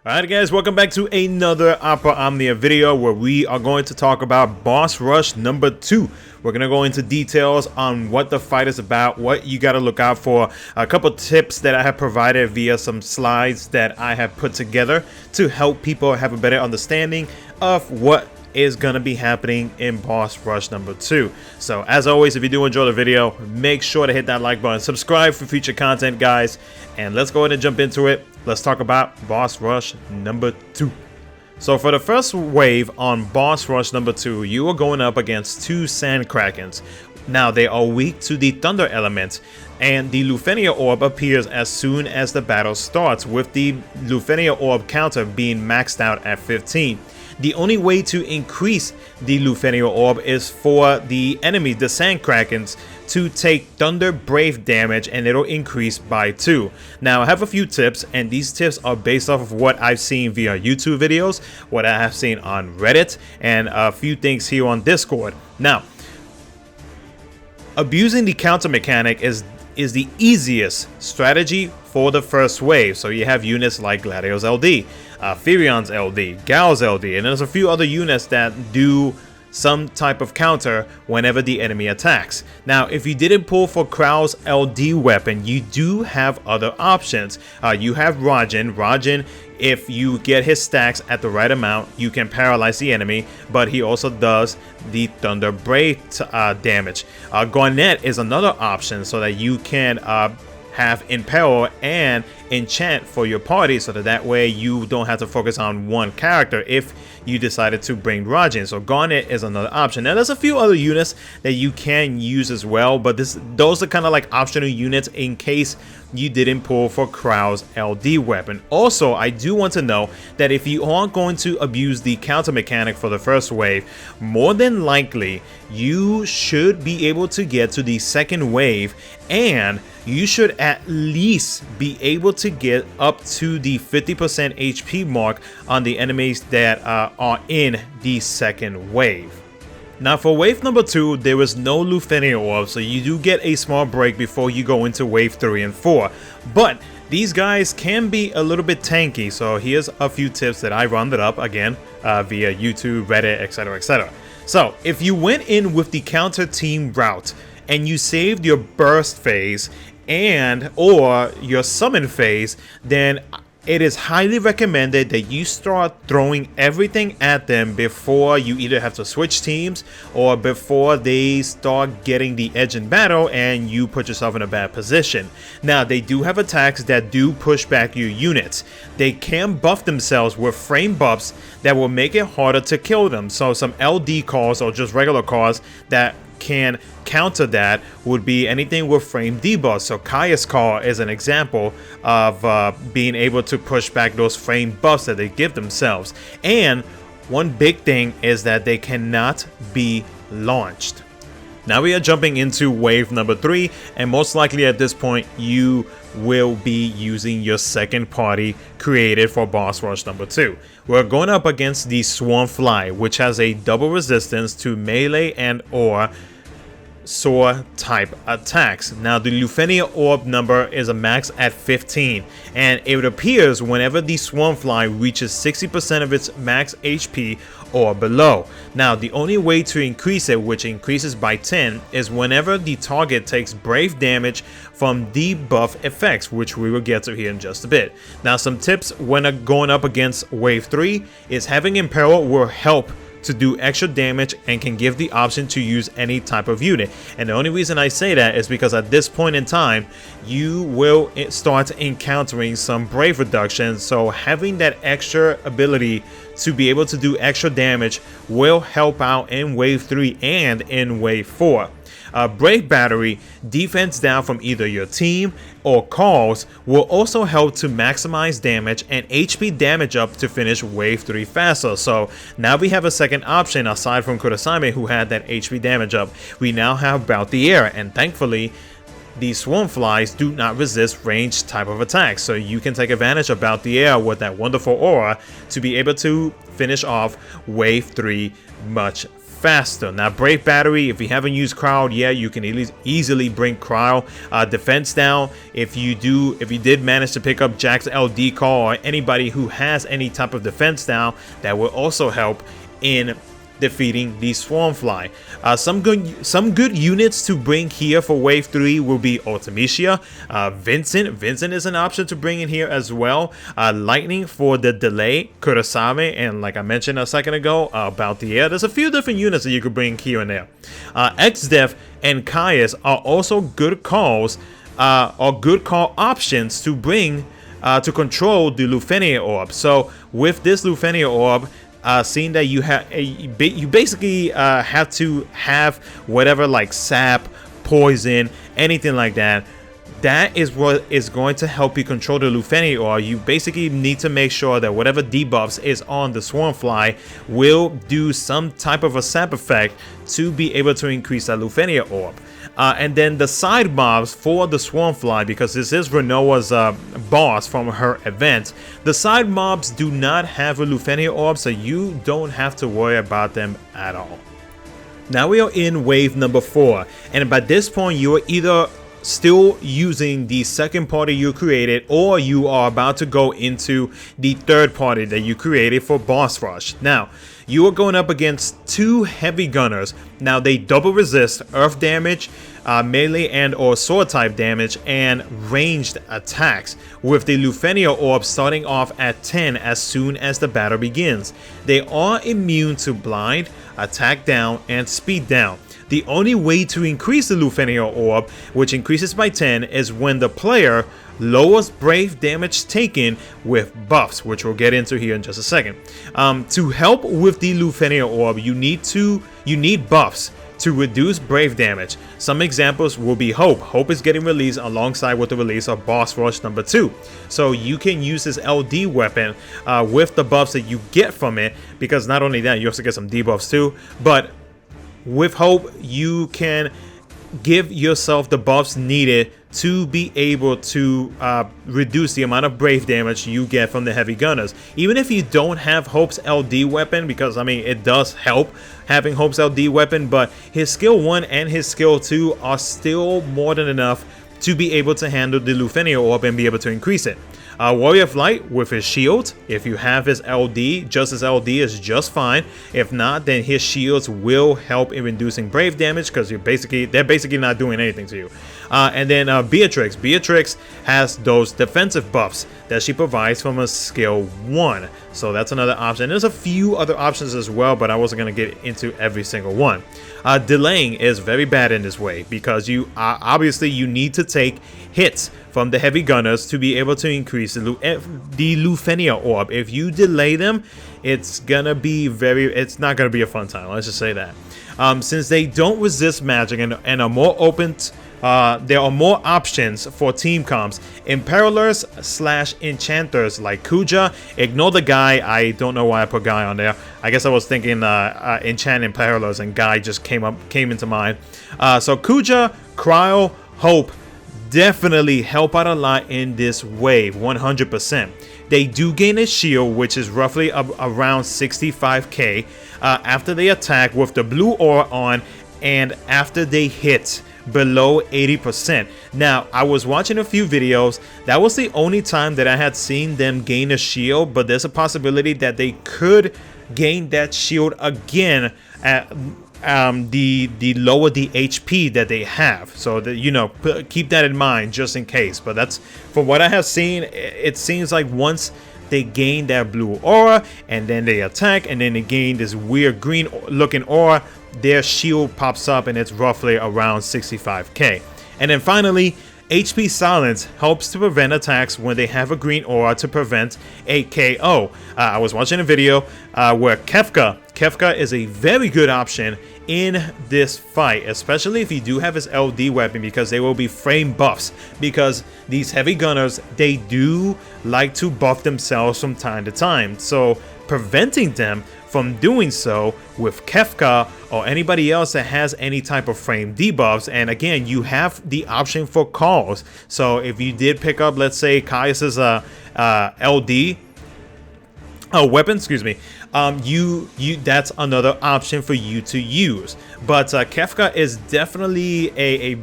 Alright guys, welcome back to another Opera Omnia video where we are going to talk about Boss Rush number 2. We're going to go into details on what the fight is about, what you got to look out for, a couple tips that I have provided via some slides that I have put together to help people have a better understanding of what is going to be happening in Boss Rush number 2. So as always, if you do enjoy the video, make sure to hit that like button, subscribe for future content guys, and let's go ahead and jump into it. Let's talk about Boss Rush number 2. So for the first wave on Boss Rush number 2, you are going up against two Sand Krakens. Now they are weak to the Thunder element, and the Lufenia Orb appears as soon as the battle starts, with the Lufenia Orb counter being maxed out at 15. The only way to increase the Lufenia Orb is for the enemy, the Sand Krakens, to take Thunder Brave damage, and it'll increase by 2. Now I have a few tips, and these tips are based off of what I've seen via YouTube videos, what I have seen on Reddit, and a few things here on Discord. Now, abusing the counter mechanic is the easiest strategy for the first wave. So you have units like Gladio's LD, Firion's LD, Gal's LD, and there's a few other units that do some type of counter whenever the enemy attacks. Now, if you didn't pull for Krau's LD weapon, you do have other options. You have Raijin. Raijin, if you get his stacks at the right amount, you can paralyze the enemy, but he also does the Thunder Brave damage. Garnet is another option so that you can have Impel and Enchant for your party, so that way you don't have to focus on one character if you decided to bring Raijin. So Garnet is another option. Now there's a few other units that you can use as well, but those are kind of like optional units in case you didn't pull for Krau's LD weapon. Also, I do want to know that if you aren't going to abuse the counter mechanic for the first wave, more than likely you should be able to get to the second wave, and you should at least be able to get up to the 50% HP mark on the enemies that are in the second wave. Now for wave number 2, there is no Lufenia Orb, so you do get a small break before you go into wave 3 and 4. But these guys can be a little bit tanky, so here's a few tips that I rounded up again via YouTube, Reddit, etc, etc. So if you went in with the counter team route and you saved your burst phase and or your summon phase, then it is highly recommended that you start throwing everything at them before you either have to switch teams or before they start getting the edge in battle and you put yourself in a bad position. Now they do have attacks that do push back your units. They can buff themselves with frame buffs that will make it harder to kill them. So some LD calls or just regular calls that can counter that would be anything with frame debuff. So Kaya's Call is an example of being able to push back those frame buffs that they give themselves. And one big thing is that they cannot be launched. Now we are jumping into wave number 3, and most likely at this point you will be using your second party created for Boss Rush number 2. We're going up against the Swarmfly, which has a double resistance to melee and or sword type attacks. Now the Lufenia Orb number is a max at 15, and it appears whenever the Swarmfly reaches 60% of its max HP or below. Now the only way to increase it, which increases by 10, is whenever the target takes brave damage from debuff effects, which we will get to here in just a bit. Now some tips when going up against wave 3 is having Imperil will help to do extra damage and can give the option to use any type of unit. And the only reason I say that is because at this point in time you will start encountering some brave reduction, so having that extra ability to be able to do extra damage will help out in wave 3 and in wave 4. Brave Battery, defense down from either your team or calls, will also help to maximize damage and HP damage up to finish wave 3 faster. So now we have a second option aside from Kurasame, who had that HP damage up. We now have About the Air, and thankfully these Swarmflies do not resist ranged type of attacks, so you can take advantage of About the Air with that wonderful aura to be able to finish off wave 3 much faster. Now, Brave Battery, if you haven't used Cryo, yeah, you can easily bring Cryo defense down. If you did manage to pick up Jack's LD call or anybody who has any type of defense down, that will also help in defeating the Swarmfly. Some good units to bring here for Wave 3 will be Ultimecia, Vincent is an option to bring in here as well, Lightning for the delay, Kurosame, and like I mentioned a second ago about the air, there's a few different units that you could bring here and there. Xdef and Caius are also good calls, or good call options to bring to control the Lufenia Orb. So with this Lufenia Orb, seeing that you basically have to have whatever like sap, poison, anything like that. That is what is going to help you control the Lufenia Orb. You basically need to make sure that whatever debuffs is on the Swarmfly will do some type of a sap effect to be able to increase that Lufenia Orb. And then the side mobs for the Swarmfly, because this is Renoa's boss from her event, the side mobs do not have a Lufenia Orb, so you don't have to worry about them at all. Now we are in wave number 4, and by this point you are either still using the second party you created, or you are about to go into the third party that you created for boss rush. Now you are going up against 2 heavy gunners. Now they double resist earth damage, melee and or sword type damage, and ranged attacks, with the Lufenia Orb starting off at 10 as soon as the battle begins. They are immune to blind, attack down, and speed down. The only way to increase the Lufenia Orb, which increases by 10, is when the player lowers brave damage taken with buffs, which we'll get into here in just a second. To help with the Lufenia Orb, you need buffs to reduce brave damage. Some examples will be Hope. Hope is getting released alongside with the release of Boss Rush number 2. So you can use this LD weapon with the buffs that you get from it, because not only that, you also get some debuffs too. But with Hope, you can give yourself the buffs needed to be able to reduce the amount of brave damage you get from the heavy gunners. Even if you don't have Hope's LD weapon, because I mean it does help having Hope's LD weapon, but his skill 1 and his skill 2 are still more than enough to be able to handle the Lufenia Orb and be able to increase it. Warrior of Light with his shield, if you have his LD, just his LD is just fine. If not, then his shields will help in reducing brave damage, because they're basically not doing anything to you. And then Beatrix has those defensive buffs that she provides from a skill 1, so that's another option. There's a few other options as well, but I wasn't going to get into every single one. Delaying is very bad in this way, because you obviously you need to take hits from the heavy gunners to be able to increase the Lufenia Orb. If you delay them, it's not gonna be a fun time, let's just say that. Since they don't resist magic and are more open there are more options for team comps. Imperialers / enchanters like Kuja. Ignore the guy. I don't know why I put guy on there. I guess I was thinking enchant Imperialers and guy just came into mind. So Kuja, Cryo, Hope definitely help out a lot in this wave, 100%. They do gain a shield, which is roughly around 65k after they attack with the blue aura on, and after they hit below 80%. Now, I was watching a few videos. That was the only time that I had seen them gain a shield, but there's a possibility that they could gain that shield again at the lower the HP that they have. So that, you know, keep that in mind just in case. But that's, from what I have seen, it seems like once they gain that blue aura and then they attack and then they gain this weird green looking aura, their shield pops up and it's roughly around 65k. And then finally, HP Silence helps to prevent attacks when they have a green aura to prevent a KO. I was watching a video where Kefka is a very good option in this fight, especially if you do have his LD weapon, because they will be frame buffs, because these heavy gunners, they do like to buff themselves from time to time. So preventing them from doing so with Kefka or anybody else that has any type of frame debuffs. And again, you have the option for calls. So if you did pick up, let's say Caius's LD, weapon, excuse me, you that's another option for you to use. But Kefka is definitely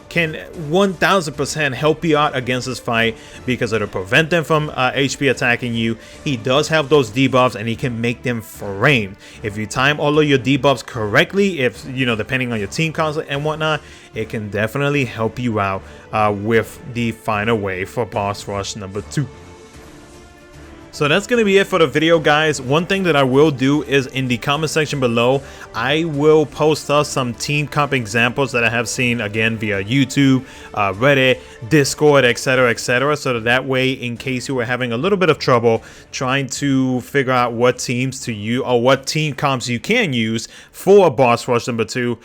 can 1000% help you out against this fight because it'll prevent them from HP attacking you. He does have those debuffs and he can make them framed. If you time all of your debuffs correctly, if you know, depending on your team concept and whatnot, it can definitely help you out with the final wave for boss rush number 2. So that's going to be it for the video, guys. One thing that I will do is in the comment section below, I will post us some team comp examples that I have seen, again, via YouTube, Reddit, Discord, etc., so that way, in case you were having a little bit of trouble trying to figure out what teams to use or what team comps you can use for boss rush number 2,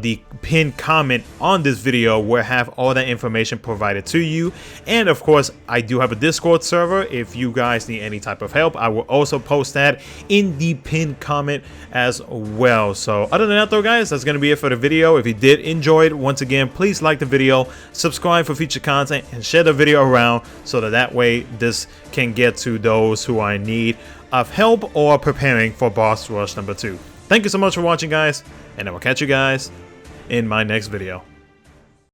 the pinned comment on this video will have all that information provided to you. And of course, I do have a Discord server. If you guys need any type of help, I will also post that in the pinned comment as well. So other than that though, guys, that's going to be it for the video. If you did enjoy it, once again, please like the video, subscribe for future content, and share the video around so that way this can get to those who are in need of help or preparing for boss rush number 2. Thank you so much for watching, guys, and I will catch you guys in my next video.